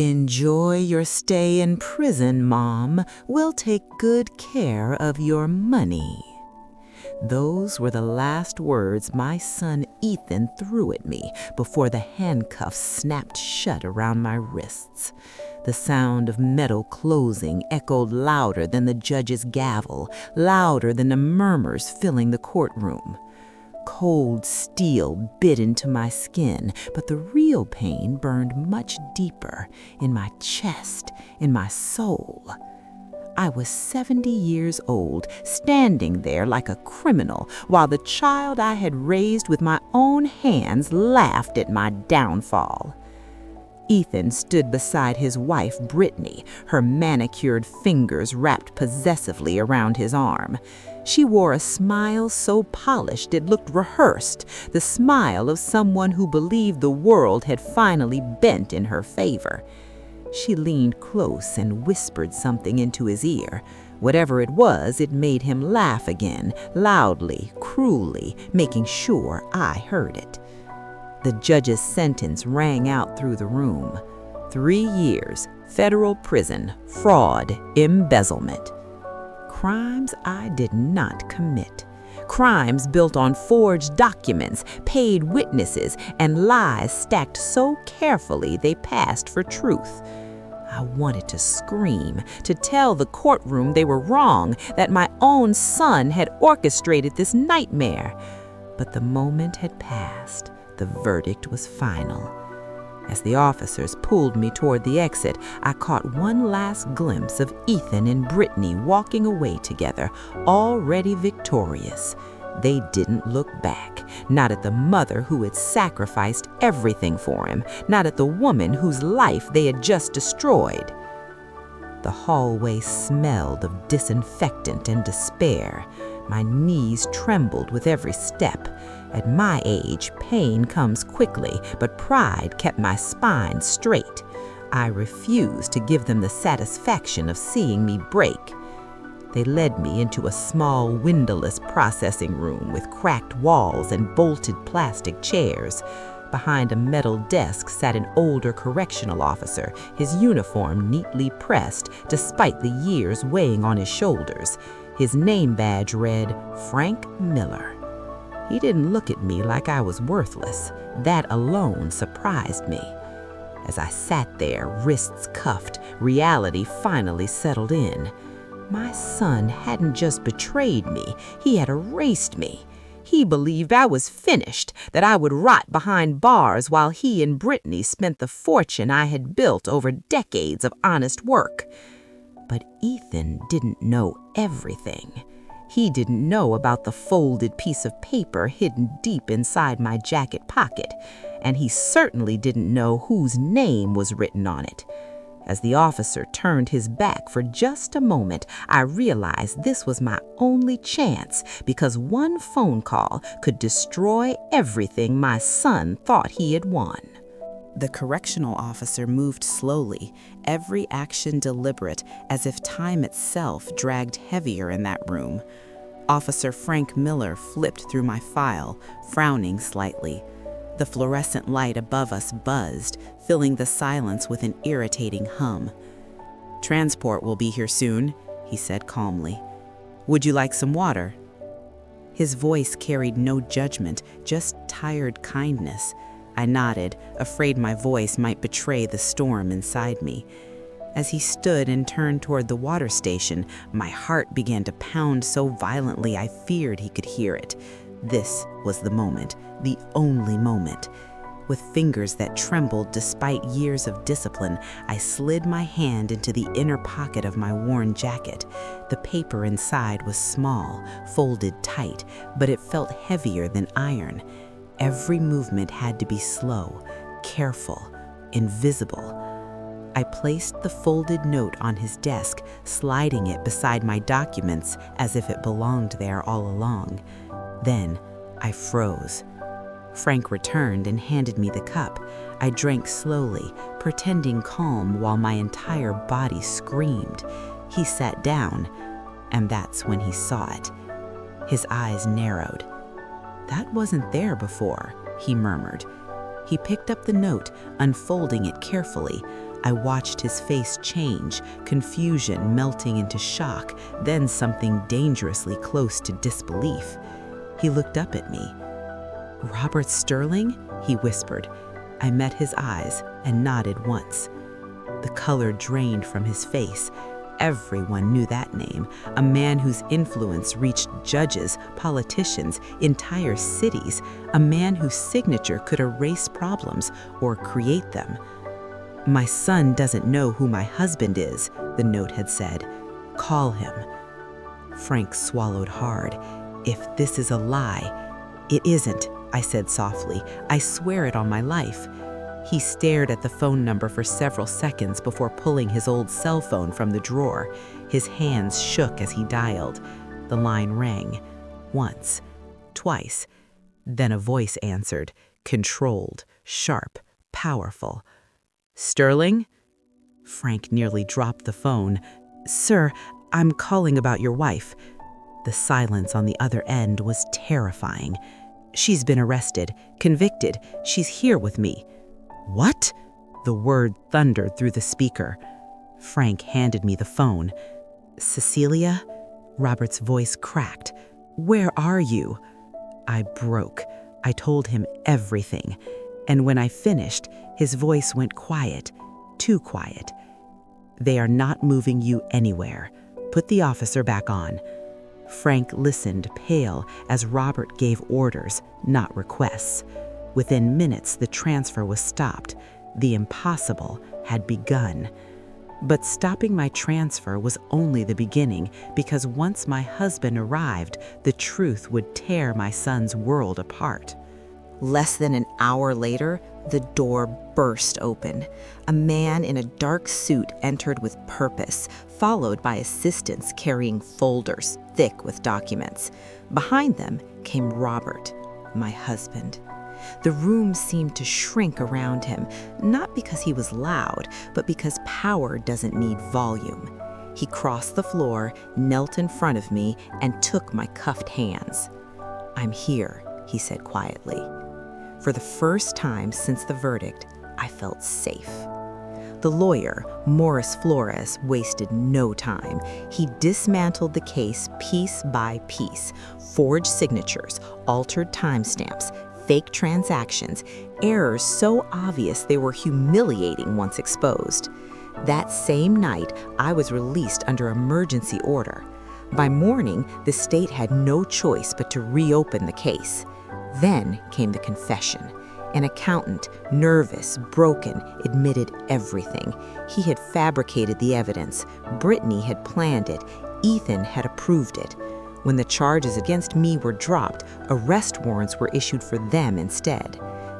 Enjoy your stay in prison, Mom. We'll take good care of your money. Those were the last words my son Ethan threw at me before the handcuffs snapped shut around my wrists. The sound of metal closing echoed louder than the judge's gavel, louder than the murmurs filling the courtroom. Cold steel bit into my skin, but the real pain burned much deeper, in my chest, in my soul. I was 70 years old, standing there like a criminal, while the child I had raised with my own hands laughed at my downfall. Ethan stood beside his wife, Brittany, her manicured fingers wrapped possessively around his arm. She wore a smile so polished it looked rehearsed, the smile of someone who believed the world had finally bent in her favor. She leaned close and whispered something into his ear. Whatever it was, it made him laugh again, loudly, cruelly, making sure I heard it. The judge's sentence rang out through the room. 3 years, federal prison, fraud, embezzlement. Crimes I did not commit. Crimes built on forged documents, paid witnesses, and lies stacked so carefully they passed for truth. I wanted to scream, to tell the courtroom they were wrong, that my own son had orchestrated this nightmare. But the moment had passed. The verdict was final. As the officers pulled me toward the exit, I caught one last glimpse of Ethan and Brittany walking away together, already victorious. They didn't look back, not at the mother who had sacrificed everything for him, not at the woman whose life they had just destroyed. The hallway smelled of disinfectant and despair. My knees trembled with every step. At my age, pain comes quickly, but pride kept my spine straight. I refused to give them the satisfaction of seeing me break. They led me into a small, windowless processing room with cracked walls and bolted plastic chairs. Behind a metal desk sat an older correctional officer, his uniform neatly pressed despite the years weighing on his shoulders. His name badge read, Frank Miller. He didn't look at me like I was worthless. That alone surprised me. As I sat there, wrists cuffed, reality finally settled in. My son hadn't just betrayed me, he had erased me. He believed I was finished, that I would rot behind bars while he and Brittany spent the fortune I had built over decades of honest work. But Ethan didn't know everything. He didn't know about the folded piece of paper hidden deep inside my jacket pocket, and he certainly didn't know whose name was written on it. As the officer turned his back for just a moment, I realized this was my only chance, because one phone call could destroy everything my son thought he had won. The correctional officer moved slowly, every action deliberate, as if time itself dragged heavier in that room. Officer Frank Miller flipped through my file, frowning slightly. The fluorescent light above us buzzed, filling the silence with an irritating hum. "Transport will be here soon," he said calmly. "Would you like some water?" His voice carried no judgment, just tired kindness. I nodded, afraid my voice might betray the storm inside me. As he stood and turned toward the water station, my heart began to pound so violently I feared he could hear it. This was the moment, the only moment. With fingers that trembled despite years of discipline, I slid my hand into the inner pocket of my worn jacket. The paper inside was small, folded tight, but it felt heavier than iron. Every movement had to be slow, careful, invisible. I placed the folded note on his desk, sliding it beside my documents as if it belonged there all along. Then I froze. Frank returned and handed me the cup. I drank slowly, pretending calm while my entire body screamed. He sat down, and that's when he saw it. His eyes narrowed. "That wasn't there before," he murmured. He picked up the note, unfolding it carefully. I watched his face change, confusion melting into shock, then something dangerously close to disbelief. He looked up at me. "Robert Sterling?" he whispered. I met his eyes and nodded once. The color drained from his face. Everyone knew that name, a man whose influence reached judges, politicians, entire cities, a man whose signature could erase problems or create them. "My son doesn't know who my husband is," the note had said. "Call him." Frank swallowed hard. "If this is a lie—" "It isn't," I said softly. "I swear it on my life." He stared at the phone number for several seconds before pulling his old cell phone from the drawer. His hands shook as he dialed. The line rang. Once, twice. Then a voice answered, controlled, sharp, powerful. "Sterling?" Frank nearly dropped the phone. "Sir, I'm calling about your wife." The silence on the other end was terrifying. "She's been arrested, convicted. She's here with me." "What?" The word thundered through the speaker. Frank handed me the phone. "Cecilia?" Robert's voice cracked. "Where are you?" I broke. I told him everything. And when I finished, his voice went quiet, too quiet. "They are not moving you anywhere. Put the officer back on." Frank listened, pale, as Robert gave orders, not requests. Within minutes, the transfer was stopped. The impossible had begun. But stopping my transfer was only the beginning, because once my husband arrived, the truth would tear my son's world apart. Less than an hour later, the door burst open. A man in a dark suit entered with purpose, followed by assistants carrying folders thick with documents. Behind them came Robert, my husband. The room seemed to shrink around him, not because he was loud, but because power doesn't need volume. He crossed the floor, knelt in front of me, and took my cuffed hands. "I'm here," he said quietly. For the first time since the verdict, I felt safe. The lawyer, Morris Flores, wasted no time. He dismantled the case piece by piece, forged signatures, altered timestamps, fake transactions, errors so obvious they were humiliating once exposed. That same night, I was released under emergency order. By morning, the state had no choice but to reopen the case. Then came the confession. An accountant, nervous, broken, admitted everything. He had fabricated the evidence. Brittany had planned it. Ethan had approved it. When the charges against me were dropped, arrest warrants were issued for them instead.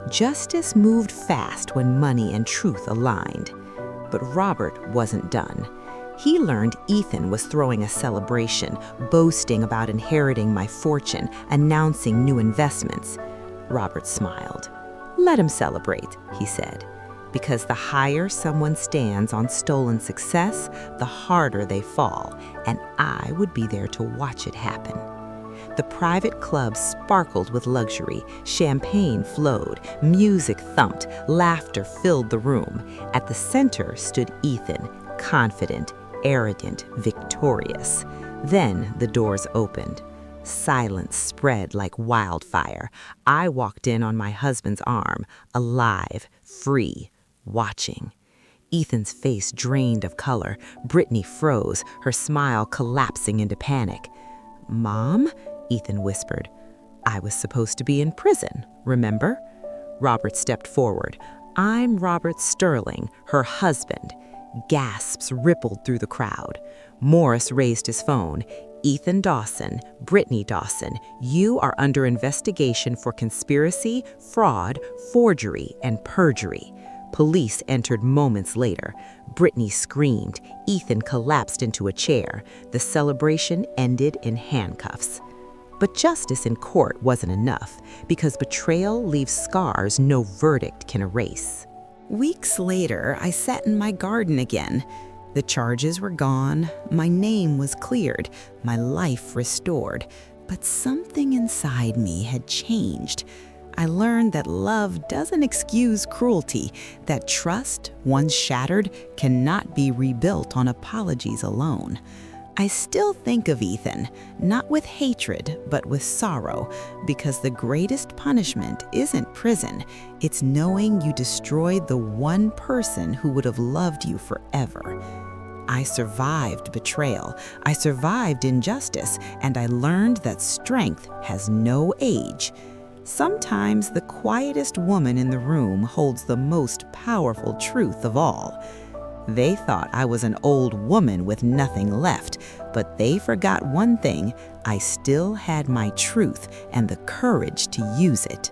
Justice moved fast when money and truth aligned. But Robert wasn't done. He learned Ethan was throwing a celebration, boasting about inheriting my fortune, announcing new investments. Robert smiled. "Let him celebrate," he said, "because the higher someone stands on stolen success, the harder they fall, and I would be there to watch it happen." The private club sparkled with luxury. Champagne flowed, music thumped, laughter filled the room. At the center stood Ethan, confident, arrogant, victorious. Then the doors opened. Silence spread like wildfire. I walked in on my husband's arm, alive, free, watching. Ethan's face drained of color. Brittany froze, her smile collapsing into panic. "Mom?" Ethan whispered. "I was supposed to be in prison, remember?" Robert stepped forward. "I'm Robert Sterling, her husband." Gasps rippled through the crowd. Morris raised his phone. "Ethan Dawson, Brittany Dawson, you are under investigation for conspiracy, fraud, forgery, and perjury." Police entered moments later. Brittany screamed. Ethan collapsed into a chair. The celebration ended in handcuffs. But justice in court wasn't enough, because betrayal leaves scars no verdict can erase. Weeks later, I sat in my garden again. The charges were gone, my name was cleared, my life restored, but something inside me had changed. I learned that love doesn't excuse cruelty, that trust, once shattered, cannot be rebuilt on apologies alone. I still think of Ethan, not with hatred, but with sorrow, because the greatest punishment isn't prison, it's knowing you destroyed the one person who would have loved you forever. I survived betrayal, I survived injustice, and I learned that strength has no age. Sometimes the quietest woman in the room holds the most powerful truth of all. They thought I was an old woman with nothing left, but they forgot one thing: I still had my truth and the courage to use it.